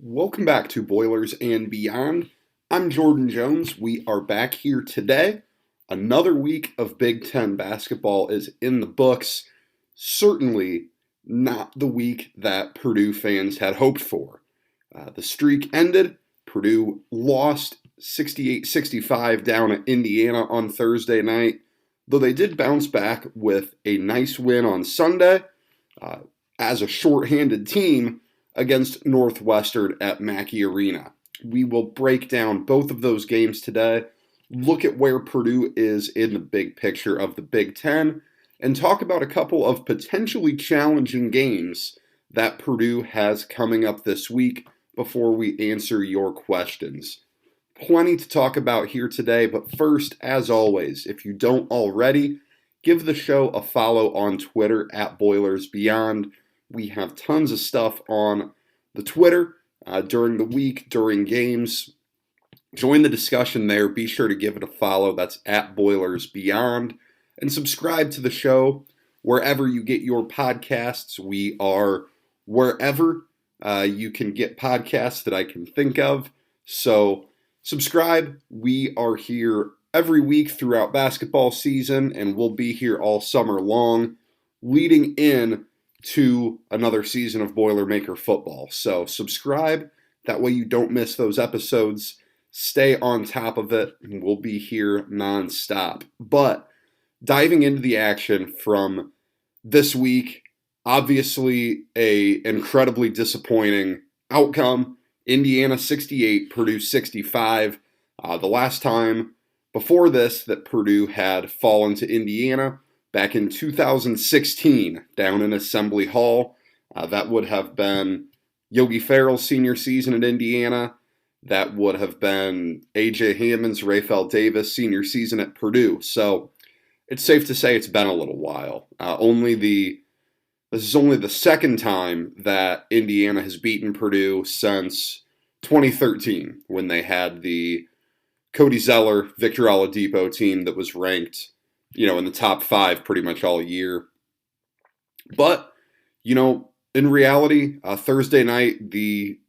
Welcome back to Boilers and Beyond. I'm Jordan Jones. We are back here today. Another week of Big Ten basketball is in the books. Certainly not the week that Purdue fans had hoped for. The streak ended. Purdue lost 68-65 down at Indiana on Thursday night, though they did bounce back with a nice win on Sunday as a shorthanded team against Northwestern at Mackey Arena. We will break down both of those games today, look at where Purdue is in the big picture of the Big Ten, and talk about a couple of potentially challenging games that Purdue has coming up this week before we answer your questions. Plenty to talk about here today, but first, as always, if you don't already, give the show a follow on Twitter at BoilersBeyond. We have tons of stuff on the Twitter during the week, during games. Join the discussion there. Be sure to give it a follow. That's at BoilersBeyond. And subscribe to the show wherever you get your podcasts. We are wherever you can get podcasts that I can think of. So subscribe. We are here every week throughout basketball season, and we'll be here all summer long, leading in to another season of Boilermaker football. So subscribe. That way you don't miss those episodes. Stay on top of it, and we'll be here nonstop. But diving into the action from this week, obviously a incredibly disappointing outcome. Indiana 68, Purdue 65. The last time before this that Purdue had fallen to Indiana, back in 2016, down in Assembly Hall. That would have been Yogi Ferrell's senior season at Indiana. That would have been A.J. Hammond's, Raphael Davis senior season at Purdue. So it's safe to say it's been a little while. This is only the second time that Indiana has beaten Purdue since 2013, when they had the Cody Zeller, Victor Oladipo team that was ranked in the top 5 pretty much all year. But, in reality, Thursday night, the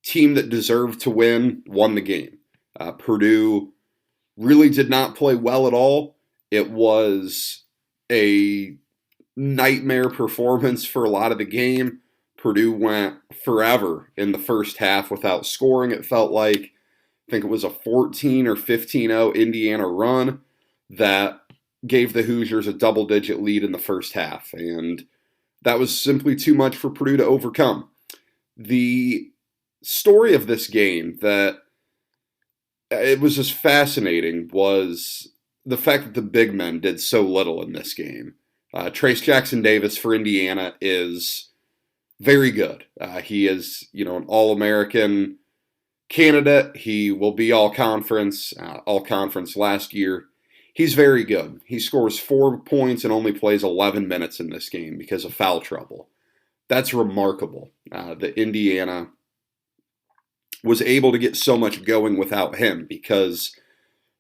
team that deserved to win won the game. Purdue really did not play well at all. It was a nightmare performance for a lot of the game. Purdue went forever in the first half without scoring, it felt like. I think it was a 14 or 15-0 Indiana run that gave the Hoosiers a double-digit lead in the first half, and that was simply too much for Purdue to overcome. The story of this game that it was just fascinating was the fact that the big men did so little in this game. Trayce Jackson-Davis for Indiana is very good. He is, an All-American candidate. He will be all-conference last year. He's very good. He scores 4 points and only plays 11 minutes in this game because of foul trouble. That's remarkable that Indiana was able to get so much going without him, because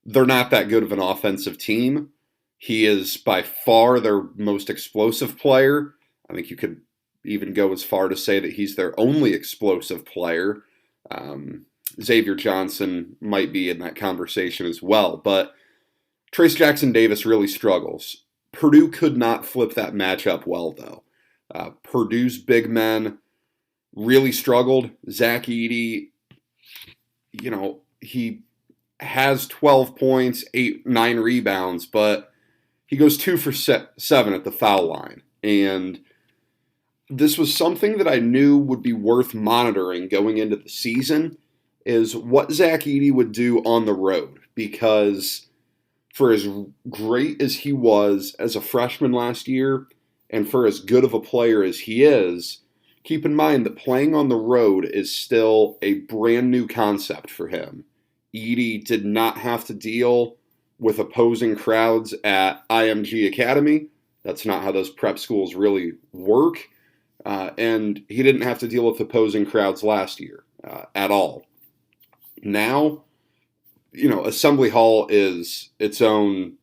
they're not that good of an offensive team. He is by far their most explosive player. I think you could even go as far to say that he's their only explosive player. Xavier Johnson might be in that conversation as well, but Trayce Jackson-Davis really struggles. Purdue could not flip that matchup well, though. Purdue's big men really struggled. Zach Edey, he has 12 points, 9 rebounds, but he goes 2 for 7 at the foul line. And this was something that I knew would be worth monitoring going into the season, is what Zach Edey would do on the road, because for as great as he was as a freshman last year, and for as good of a player as he is, keep in mind that playing on the road is still a brand new concept for him. Edey did not have to deal with opposing crowds at IMG Academy. That's not how those prep schools really work. And he didn't have to deal with opposing crowds last year at all. Now, Assembly Hall is its own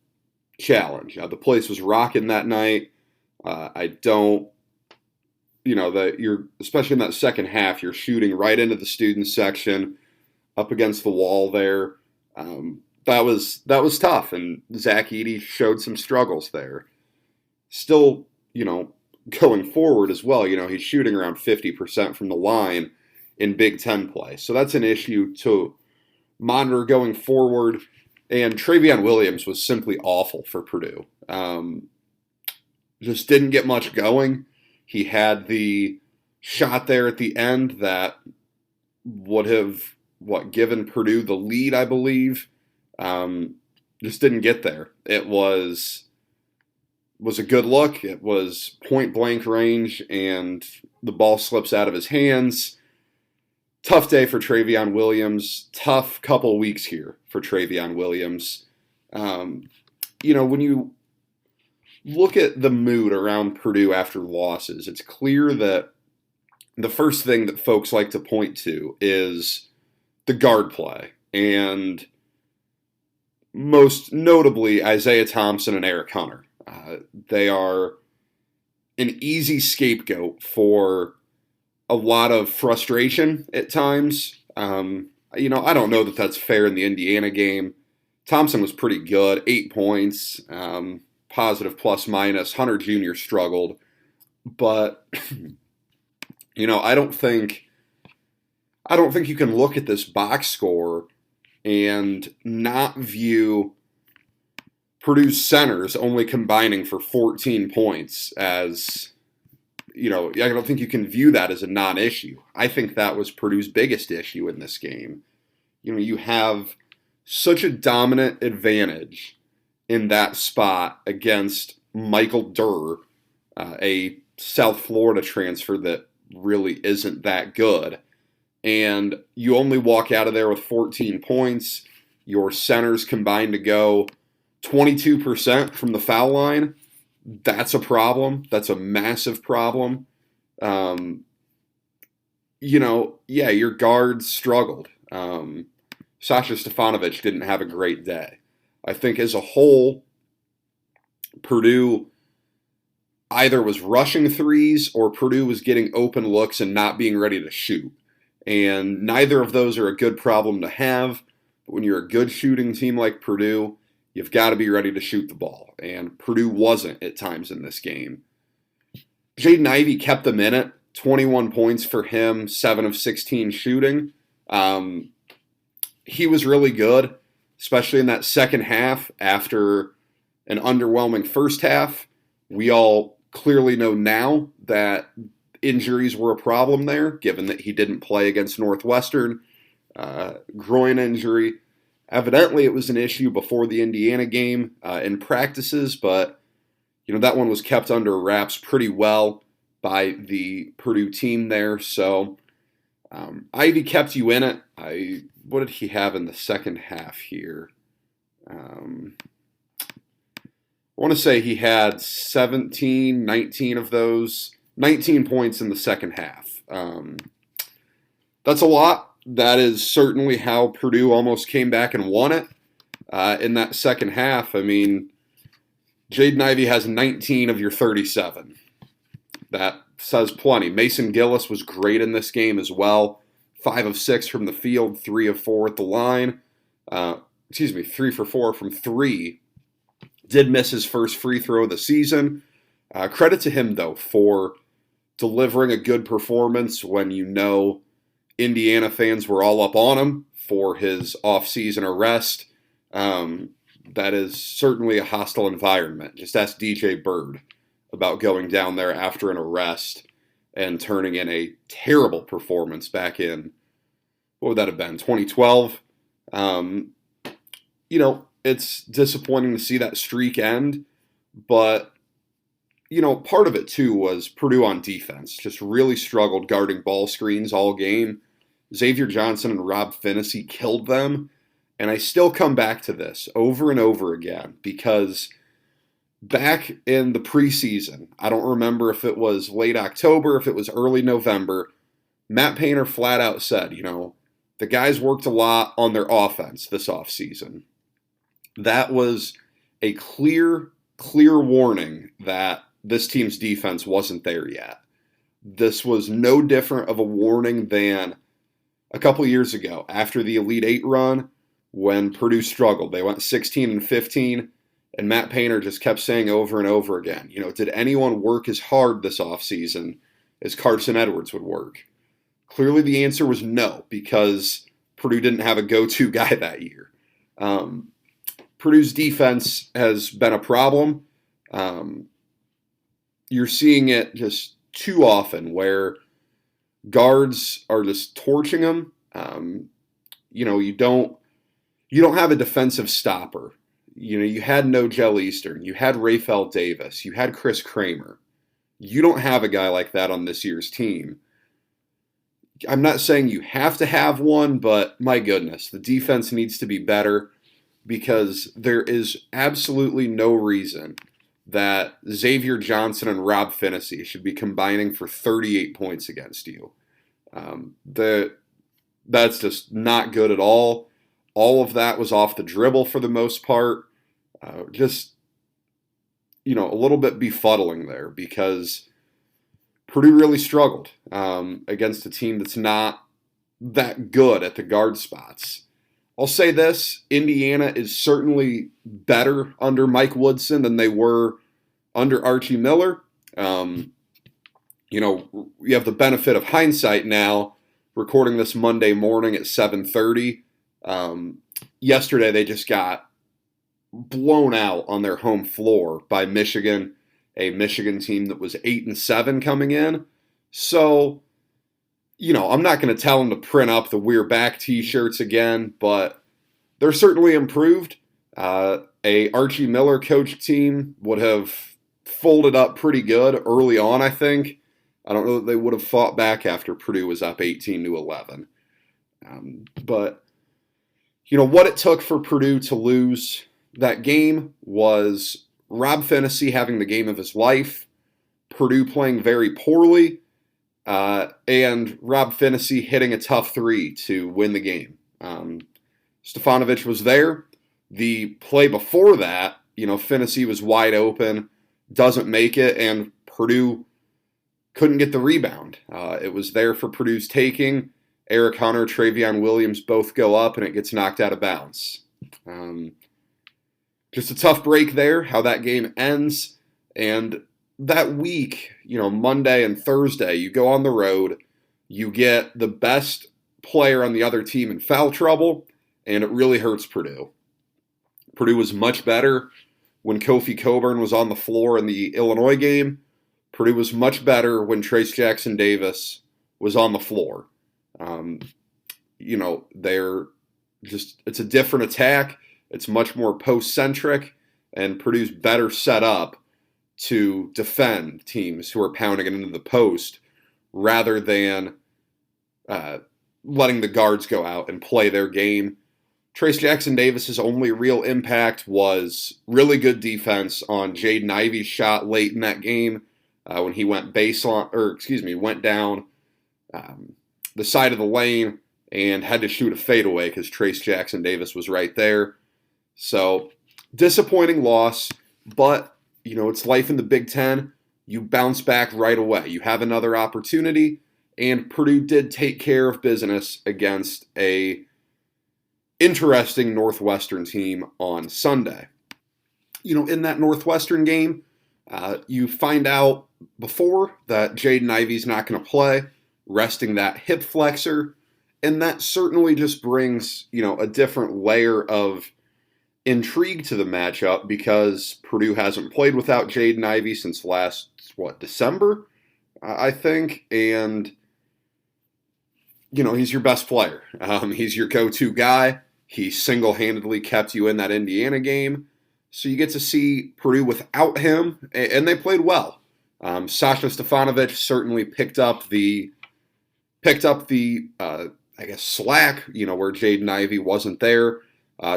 challenge. The place was rocking that night. I don't that you're, especially in that second half, you're shooting right into the student section, up against the wall there. That was tough, and Zach Edey showed some struggles there. Still, going forward as well, he's shooting around 50% from the line in Big Ten play. So that's an issue to monitor going forward. And Travion Williams was simply awful for Purdue. Just didn't get much going. He had the shot there at the end that would have, given Purdue the lead, I believe. Just didn't get there. It was a good look. It was point blank range, and the ball slips out of his hands. Tough day for Travion Williams. Tough couple weeks here for Travion Williams. When you look at the mood around Purdue after losses, it's clear that the first thing that folks like to point to is the guard play. And most notably, Isaiah Thompson and Eric Hunter. They are an easy scapegoat for a lot of frustration at times. I don't know that that's fair in the Indiana game. Thompson was pretty good, 8 points, positive plus minus. Hunter Jr. struggled, but I don't think you can look at this box score and not view Purdue's centers only combining for 14 points as, I don't think you can view that as a non-issue. I think that was Purdue's biggest issue in this game. You have such a dominant advantage in that spot against Michael Durr, a South Florida transfer that really isn't that good. And you only walk out of there with 14 points. Your centers combined to go 22% from the foul line. That's a problem. That's a massive problem. Your guards struggled. Sasha Stefanovic didn't have a great day. I think as a whole, Purdue either was rushing threes or Purdue was getting open looks and not being ready to shoot. And neither of those are a good problem to have. But when you're a good shooting team like Purdue, you've got to be ready to shoot the ball. And Purdue wasn't at times in this game. Jaden Ivey kept them in it. 21 points for him, 7 of 16 shooting. He was really good, especially in that second half after an underwhelming first half. We all clearly know now that injuries were a problem there, given that he didn't play against Northwestern. Groin injury. Evidently, it was an issue before the Indiana game in practices, but that one was kept under wraps pretty well by the Purdue team there. So Ivy kept you in it. What did he have in the second half here? I want to say he had 17, 19 of those. 19 points in the second half. That's a lot. That is certainly how Purdue almost came back and won it in that second half. I mean, Jaden Ivey has 19 of your 37. That says plenty. Mason Gillis was great in this game as well. 5 of 6 from the field, 3 of 4 at the line. 3 for 4 from 3. Did miss his first free throw of the season. Credit to him, though, for delivering a good performance when Indiana fans were all up on him for his off-season arrest. That is certainly a hostile environment. Just ask DJ Bird about going down there after an arrest and turning in a terrible performance back in, what would that have been, 2012? It's disappointing to see that streak end, but, part of it, too, was Purdue on defense. Just really struggled guarding ball screens all game. Xavier Johnson and Rob Finnessy killed them, and I still come back to this over and over again because back in the preseason, I don't remember if it was late October, if it was early November, Matt Painter flat out said, the guys worked a lot on their offense this offseason. That was a clear warning that this team's defense wasn't there yet. This was no different of a warning than a couple years ago after the Elite Eight run when Purdue struggled. They went 16-15, and Matt Painter just kept saying over and over again, did anyone work as hard this offseason as Carson Edwards would work? Clearly the answer was no, because Purdue didn't have a go-to guy that year. Purdue's defense has been a problem. You're seeing it just too often where guards are just torching them. You don't have a defensive stopper. You had no Nogel Eastern. You had Rafael Davis. You had Chris Kramer. You don't have a guy like that on this year's team. I'm not saying you have to have one, but my goodness, the defense needs to be better because there is absolutely no reason that Xavier Johnson and Rob Finney should be combining for 38 points against you. That's just not good at all. All of that was off the dribble for the most part. A little bit befuddling there because Purdue really struggled against a team that's not that good at the guard spots. I'll say this, Indiana is certainly better under Mike Woodson than they were under Archie Miller. We have the benefit of hindsight now, recording this Monday morning at 7:30. Yesterday they just got blown out on their home floor by Michigan, a Michigan team that was 8-7 coming in. So, I'm not going to tell them to print up the We're Back t-shirts again, but they're certainly improved. A Archie Miller coached team would have folded up pretty good early on, I think. I don't know that they would have fought back after Purdue was up 18-11. But what it took for Purdue to lose that game was Rob Finney having the game of his life, Purdue playing very poorly, and Rob Finney hitting a tough three to win the game. Stefanovic was there. The play before that, Finney was wide open, doesn't make it, and Purdue couldn't get the rebound. It was there for Purdue's taking. Eric Hunter, Travion Williams both go up, and it gets knocked out of bounds. Just a tough break there, how that game ends. And that week, Monday and Thursday, you go on the road, you get the best player on the other team in foul trouble, and it really hurts Purdue. Purdue was much better when Kofi Coburn was on the floor in the Illinois game. Purdue was much better when Trace Jackson Davis was on the floor. It's a different attack. It's much more post-centric, and Purdue's better set up to defend teams who are pounding it into the post rather than letting the guards go out and play their game. Trace Jackson Davis's only real impact was really good defense on Jaden Ivey's shot late in that game when he went went down the side of the lane and had to shoot a fadeaway because Trace Jackson Davis was right there. So, disappointing loss, but, it's life in the Big Ten. You bounce back right away. You have another opportunity, and Purdue did take care of business against a interesting Northwestern team on Sunday. In that Northwestern game, you find out before that Jaden Ivey's not going to play, resting that hip flexor, and that certainly just brings, a different layer of intrigue to the matchup because Purdue hasn't played without Jaden Ivey since last, December, I think, and, he's your best player. He's your go-to guy. He single-handedly kept you in that Indiana game, so you get to see Purdue without him, and they played well. Sasha Stefanovic certainly picked up the slack, where Jaden Ivey wasn't there.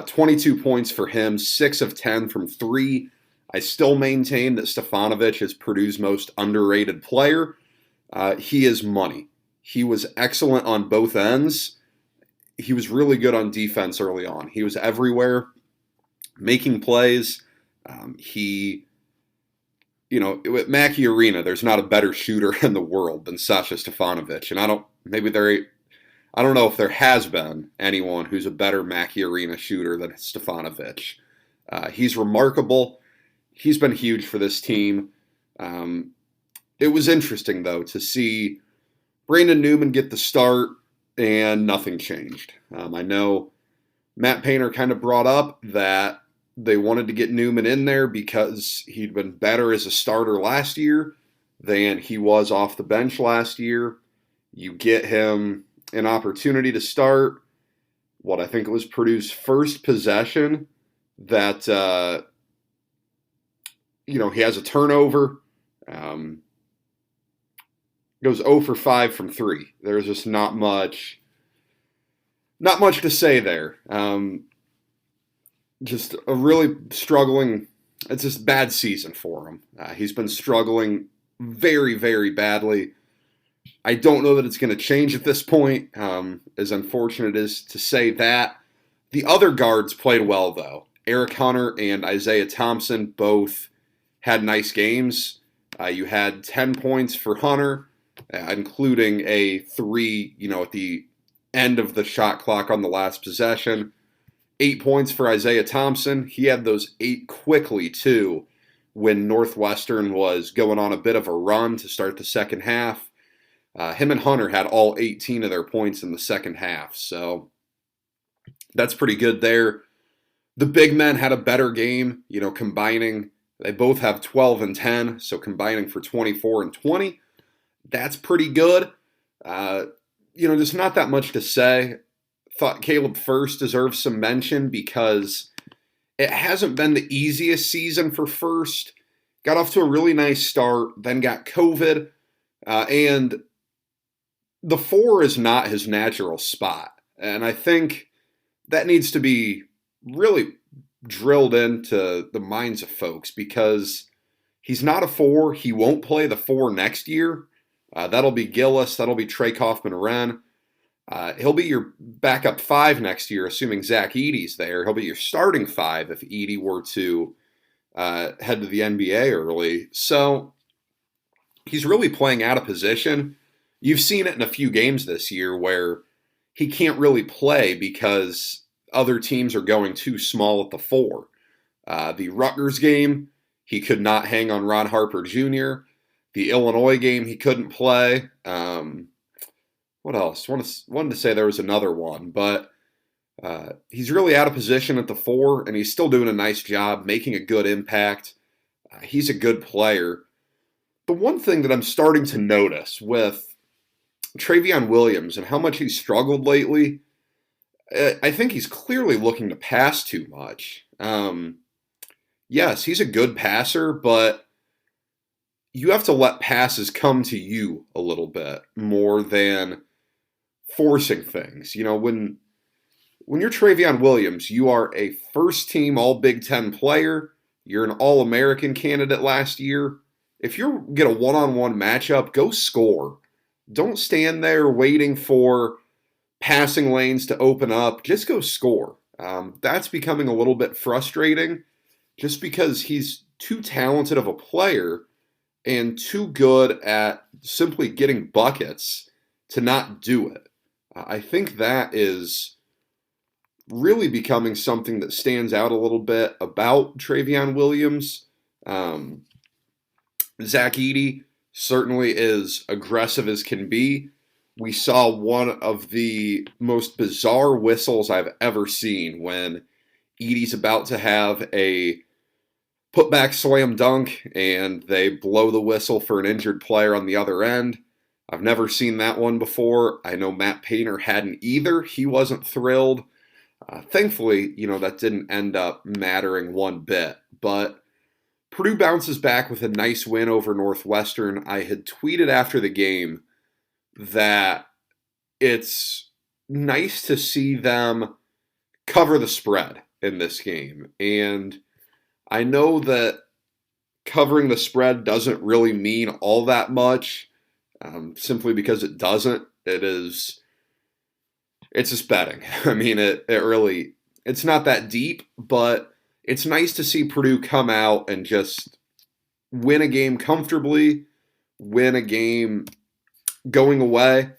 22 points for him, 6 of 10 from 3. I still maintain that Stefanovic is Purdue's most underrated player. He is money. He was excellent on both ends. He was really good on defense early on. He was everywhere, making plays. He With Mackey Arena, there's not a better shooter in the world than Sasha Stefanovic, and I don't know if there has been anyone who's a better Mackey Arena shooter than Stefanovic. He's remarkable. He's been huge for this team. It was interesting, though, to see Brandon Newman get the start and nothing changed. I know Matt Painter kind of brought up that they wanted to get Newman in there because he'd been better as a starter last year than he was off the bench last year. You get him an opportunity to start I think it was Purdue's first possession that, he has a turnover, goes 0 for 5 from 3. There's just not much to say there. Just a really struggling, it's just a bad season for him. He's been struggling very, very badly. I don't know that it's going to change at this point, as unfortunate as to say that. The other guards played well, though. Eric Hunter and Isaiah Thompson both had nice games. You had 10 points for Hunter, including a 3, at the end of the shot clock on the last possession. 8 points for Isaiah Thompson. He had those 8 quickly, too, when Northwestern was going on a bit of a run to start the second half. Him and Hunter had all 18 of their points in the second half, so that's pretty good there. The big men had a better game, combining. They both have 12 and 10, so combining for 24 and 20. That's pretty good. There's not that much to say. Thought Caleb Furst deserves some mention because it hasn't been the easiest season for Furst. Got off to a really nice start, then got COVID, and the 4 is not his natural spot. And I think that needs to be really drilled into the minds of folks because he's not a 4. He won't play the 4 next year. That'll be Gillis. That'll be Trey Kaufman-Wren. He'll be your backup 5 next year, assuming Zach Edey's there. He'll be your starting 5 if Edey were to head to the NBA early. So he's really playing out of position. You've seen it in a few games this year where he can't really play because other teams are going too small at the 4. The Rutgers game, he could not hang on Ron Harper Jr. The Illinois game, he couldn't play. What else? Wanted to say there was another one, but he's really out of position at the 4, and he's still doing a nice job, making a good impact. He's a good player. The one thing that I'm starting to notice with Travion Williams and how much he's struggled lately, I think he's clearly looking to pass too much. Yes, he's a good passer, but you have to let passes come to you a little bit more than forcing things. When you're Travion Williams, you are a first-team All-Big Ten player. You're an All-American candidate last year. If you get a one-on-one matchup, go score. Don't stand there waiting for passing lanes to open up. Just go score. That's becoming a little bit frustrating just because he's too talented of a player and too good at simply getting buckets to not do it. I think that is really becoming something that stands out a little bit about Travion Williams. Zach Edey certainly is aggressive as can be. We saw one of the most bizarre whistles I've ever seen when Edey's about to have a putback slam dunk and they blow the whistle for an injured player on the other end. I've never seen that one before. I know Matt Painter hadn't either. He wasn't thrilled. Thankfully, that didn't end up mattering one bit. But Purdue bounces back with a nice win over Northwestern. I had tweeted after the game that it's nice to see them cover the spread in this game. And I know that covering the spread doesn't really mean all that much, simply because it doesn't. It's just betting. I mean, it's not that deep, but it's nice to see Purdue come out and just win a game comfortably, win a game going away.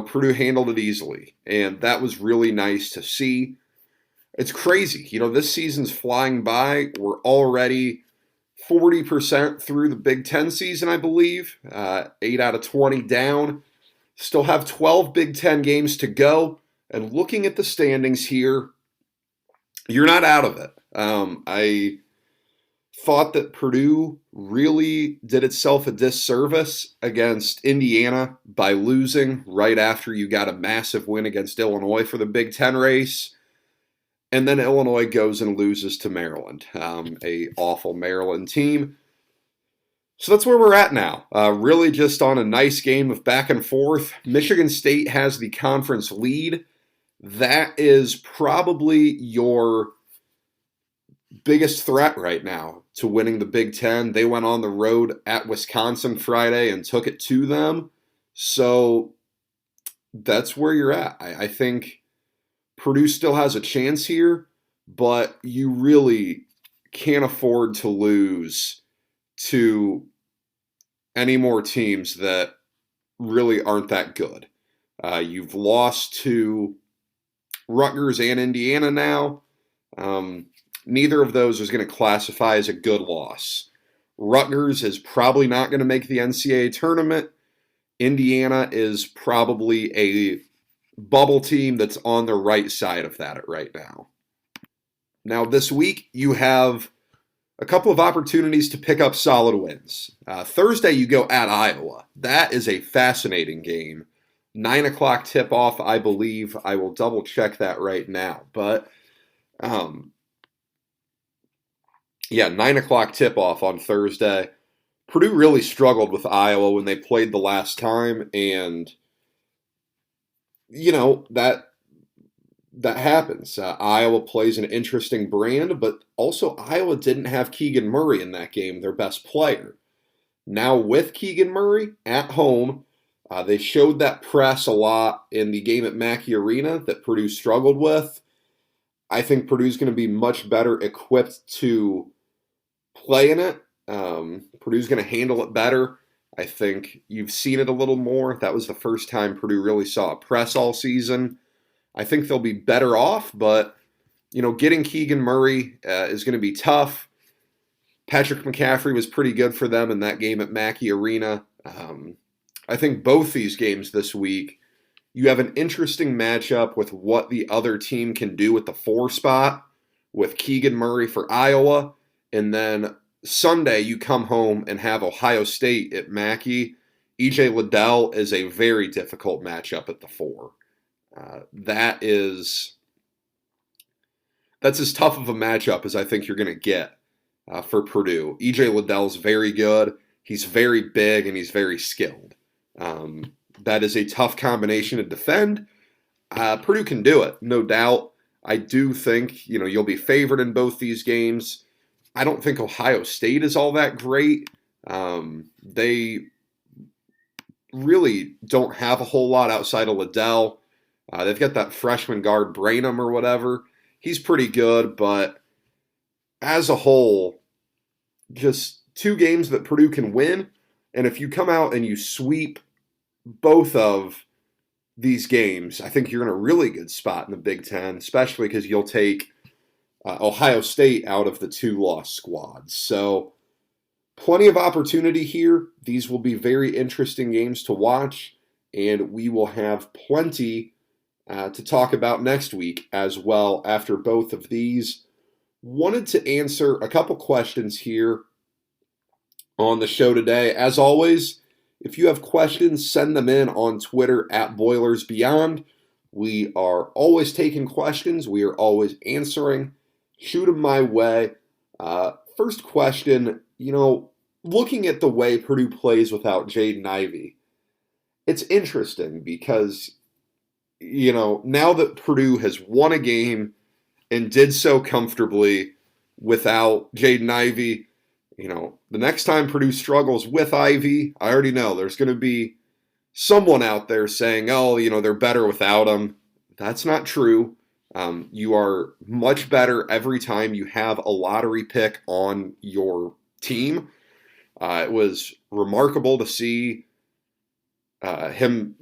Purdue handled it easily, and that was really nice to see. It's crazy. This season's flying by. We're already 40% through the Big Ten season, I believe. 8 out of 20 down. Still have 12 Big Ten games to go. And looking at the standings here, you're not out of it. I thought that Purdue really did itself a disservice against Indiana by losing right after you got a massive win against Illinois for the Big Ten race. And then Illinois goes and loses to Maryland, a awful Maryland team. So that's where we're at now. Really just on a nice game of back and forth. Michigan State has the conference lead. That is probably your biggest threat right now to winning the Big Ten. They went on the road at Wisconsin Friday and took it to them. So that's where you're at. I think Purdue still has a chance here, but you really can't afford to lose to any more teams that really aren't that good. You've lost to Rutgers and Indiana now. Neither of those is going to classify as a good loss. Rutgers is probably not going to make the NCAA tournament. Indiana is probably a bubble team that's on the right side of that right now. Now, this week, you have a couple of opportunities to pick up solid wins. Thursday, you go at Iowa. That is a fascinating game. 9 o'clock tip-off, I believe. I will double-check that right now. But, 9 o'clock tip-off on Thursday. Purdue really struggled with Iowa when they played the last time, and that happens. Iowa plays an interesting brand, but also Iowa didn't have Keegan Murray in that game, their best player. Now with Keegan Murray at home, they showed that press a lot in the game at Mackey Arena that Purdue struggled with. I think Purdue's going to be much better equipped to play in it. Purdue's going to handle it better. I think you've seen it a little more. That was the first time Purdue really saw a press all season. I think they'll be better off, but, getting Keegan Murray is going to be tough. Patrick McCaffrey was pretty good for them in that game at Mackey Arena. I think both these games this week, you have an interesting matchup with what the other team can do with the 4 spot with Keegan Murray for Iowa, and then Sunday, you come home and have Ohio State at Mackey. E.J. Liddell is a very difficult matchup at the 4. That's as tough of a matchup as I think you're going to get for Purdue. E.J. Liddell's very good. He's very big, and he's very skilled. That is a tough combination to defend. Purdue can do it, no doubt. I do think, you'll be favored in both these games. I don't think Ohio State is all that great. They really don't have a whole lot outside of Liddell. They've got that freshman guard, Branham or whatever. He's pretty good, but as a whole, just 2 games that Purdue can win. And if you come out and you sweep both of these games, I think you're in a really good spot in the Big Ten, especially because you'll take Ohio State out of the 2-loss squads. So plenty of opportunity here. These will be very interesting games to watch, and we will have plenty to talk about next week as well after both of these. Wanted to answer a couple questions here on the show today. As always, if you have questions, send them in on Twitter at BoilersBeyond. We are always taking questions. We are always answering. Shoot them my way. First question, looking at the way Purdue plays without Jaden Ivey, it's interesting because, now that Purdue has won a game and did so comfortably without Jaden Ivey, the next time Purdue struggles with Ivey, I already know there's going to be someone out there saying, they're better without him. That's not true. You are much better every time you have a lottery pick on your team. It was remarkable to see him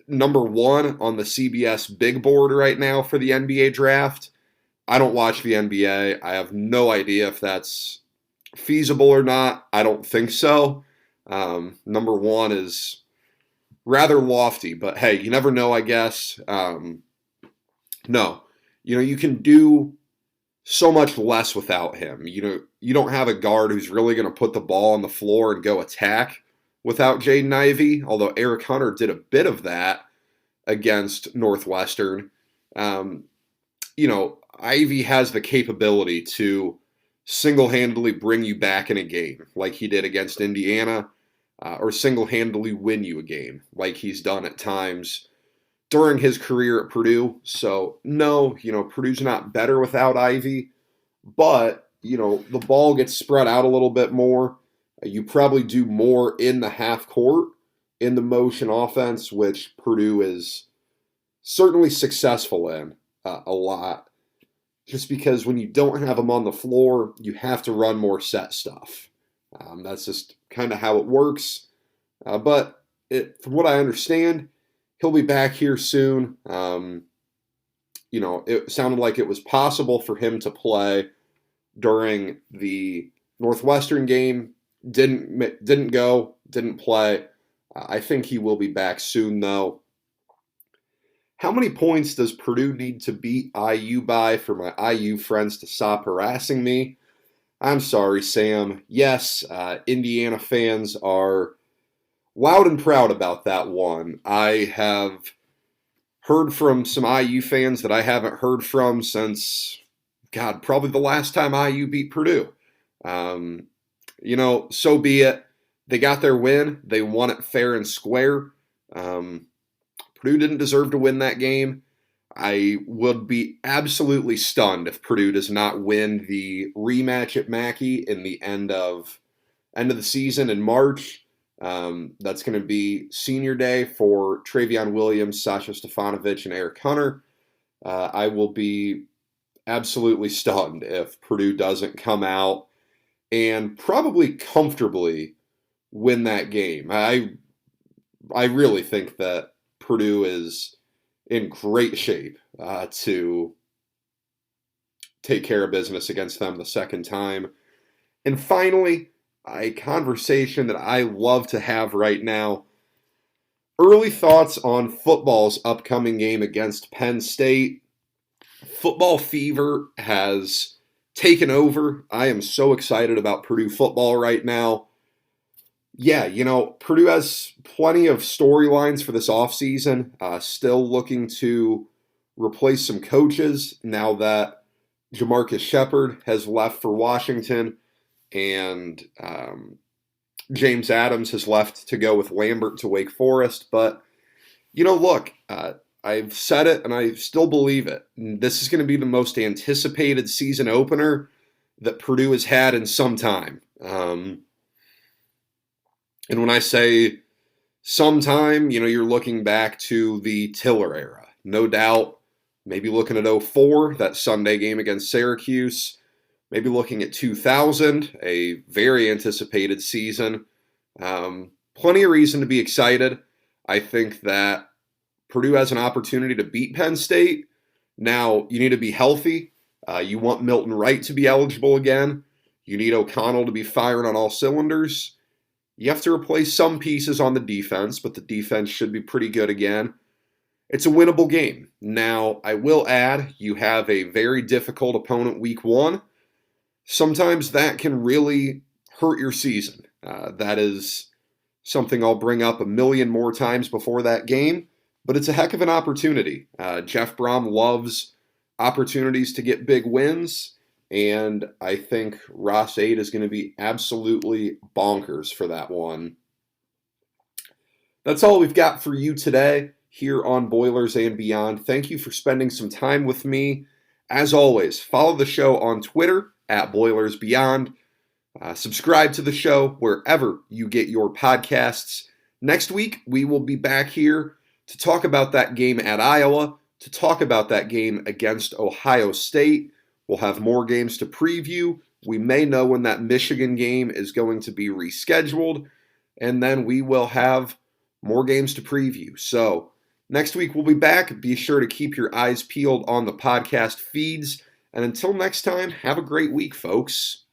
number one on the CBS big board right now for the NBA draft. I don't watch the NBA. I have no idea if that's feasible or not. I don't think so. Number one is rather lofty, but hey, you never know, I guess. No, you can do so much less without him. You don't have a guard who's really going to put the ball on the floor and go attack without Jaden Ivey, although Eric Hunter did a bit of that against Northwestern. Ivey has the capability to single-handedly bring you back in a game like he did against Indiana, or single-handedly win you a game like he's done at times during his career at Purdue. So, no, Purdue's not better without Ivey, but, the ball gets spread out a little bit more. You probably do more in the half court in the motion offense, which Purdue is certainly successful in a lot. Just because when you don't have him on the floor, you have to run more set stuff. That's just kind of how it works. But from what I understand, he'll be back here soon. It sounded like it was possible for him to play during the Northwestern game. Didn't play. I think he will be back soon, though. How many points does Purdue need to beat IU by for my IU friends to stop harassing me? I'm sorry, Sam. Yes, Indiana fans are loud and proud about that one. I have heard from some IU fans that I haven't heard from since, probably the last time IU beat Purdue. So be it. They got their win. They won it fair and square. Purdue didn't deserve to win that game. I would be absolutely stunned if Purdue does not win the rematch at Mackey in the end of the season in March. That's going to be senior day for Travion Williams, Sasha Stefanovic, and Eric Hunter. I will be absolutely stunned if Purdue doesn't come out and probably comfortably win that game. I really think that Purdue is in great shape to take care of business against them the second time. And finally, a conversation that I love to have right now. Early thoughts on football's upcoming game against Penn State. Football fever has taken over. I am so excited about Purdue football right now. Yeah, Purdue has plenty of storylines for this offseason. Still looking to replace some coaches now that Jamarcus Shepard has left for Washington and James Adams has left to go with Lambert to Wake Forest. But, look, I've said it and I still believe it. This is going to be the most anticipated season opener that Purdue has had in some time. And when I say sometime, you're looking back to the Tiller era. No doubt, maybe looking at 2004, that Sunday game against Syracuse. Maybe looking at 2000, a very anticipated season. Plenty of reason to be excited. I think that Purdue has an opportunity to beat Penn State. Now, you need to be healthy. You want Milton Wright to be eligible again. You need O'Connell to be firing on all cylinders. You have to replace some pieces on the defense, but the defense should be pretty good again. It's a winnable game. Now, I will add, you have a very difficult opponent week one. Sometimes that can really hurt your season. That is something I'll bring up a million more times before that game, but it's a heck of an opportunity. Jeff Brom loves opportunities to get big wins, and I think Ross 8 is going to be absolutely bonkers for that one. That's all we've got for you today here on Boilers and Beyond. Thank you for spending some time with me. As always, follow the show on Twitter at Boilers Beyond. Subscribe to the show wherever you get your podcasts. Next week, we will be back here to talk about that game at Iowa, to talk about that game against Ohio State. We'll have more games to preview, We may know when that Michigan game is going to be rescheduled, and then we will have more games to preview. So next week we'll be back. Be sure to keep your eyes peeled on the podcast feeds. And until next time, have a great week, folks.